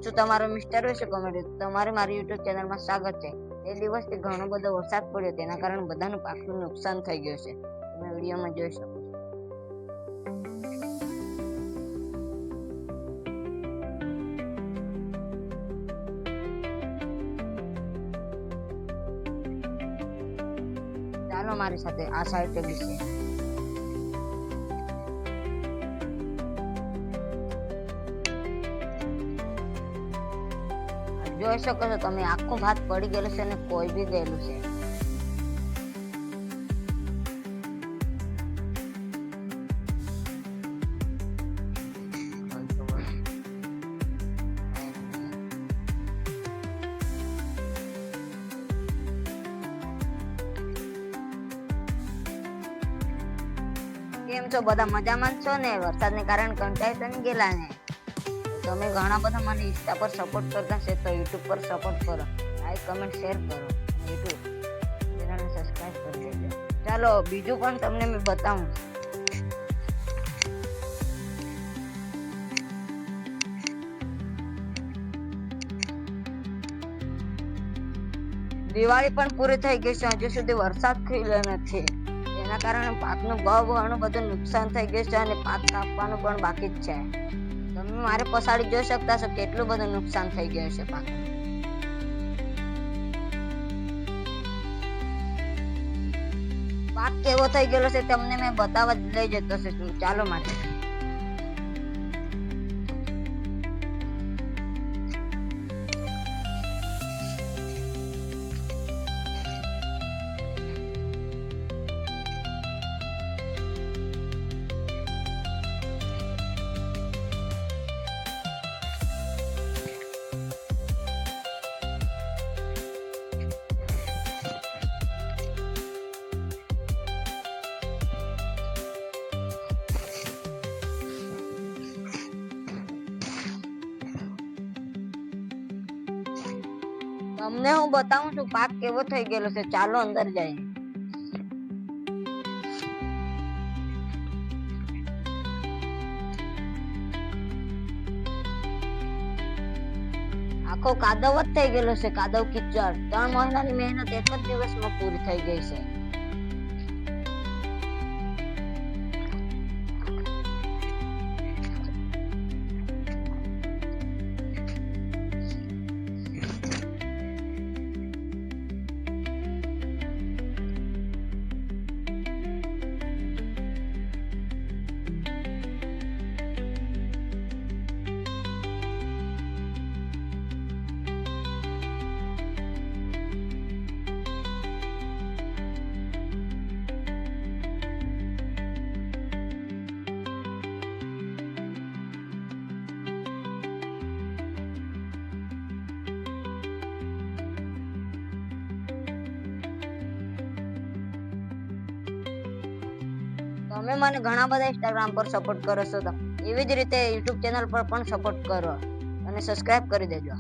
શું તમારો મિસ્ટર વિશે કોમેન્ટ તમારે મારી યુટ્યુબ ચેનલમાં સ્વાગત છે। એ દિવસથી ઘણો બધો વરસાદ પડ્યો, તેના કારણે બધાનું પાકનું નુકસાન થઈ ગયું છે, તમે વિડીયોમાં જોઈ શકો છો। ચાલો મારી સાથે આ સાઈડ બી છે। જોઈ શકો છો તમે, આખું ભાત પડી ગયેલું છે અને કોઈ બી ગયેલું છે। કેમ છો બધા, મજામાં છો ને? વરસાદને કારણે કંટાળી તો નહીં ગયેલા ને? તમે ઘણા બધા મને ઇન્સ્ટા પર સપોર્ટ કરતા છે, તો યુટ્યુબ પર સપોર્ટ કરો, લાઈક કમેન્ટ શેર કરો, યુટ્યુબ ચેનલને સબસ્ક્રાઇબ કરી દેજો। ચાલો બીજું પણ તમને મેં બતાવું। દિવાળી પણ પૂરી થઈ ગઈ છે, હજુ સુધી વરસાદ ખીલ્યો નથી, એના કારણે પાકનું ઘણું બધું નુકસાન થઈ ગયું છે અને પાક કાપવાનું પણ બાકી જ છે। તમે મારે પછાડી જોઈ શકતા છો કેટલું બધું નુકસાન થઈ ગયું છે પાક। પાક કેવો થઈ ગયેલો છે તમને મેં બતાવવા જ લઈ જતો છું, ચાલો માટે। તમને હું બતાવું છું પાક કેવો થઈ ગયેલો છે, ચાલો અંદર જઈએ। આખો કાદવ જ થઈ ગયેલો છે, કાદવ કીચડ। 3 મહિનાની મહેનત એક જ દિવસમાં પૂરી થઈ ગઈ છે। તમે મને ઘણા બધા ઇન્સ્ટાગ્રામ પર સપોર્ટ કરો છો, તો એવી જ રીતે યુટ્યુબ ચેનલ પર પણ સપોર્ટ કરો અને સબસ્ક્રાઇબ કરી દેજો।